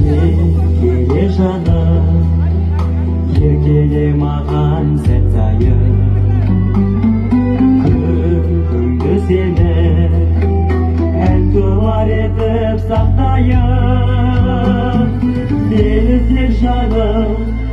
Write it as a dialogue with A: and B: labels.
A: еркеле жаным, еркеле маған сәт сайын. Күлкіңді сені ән туар етіп сақтайын. Мені сен жаным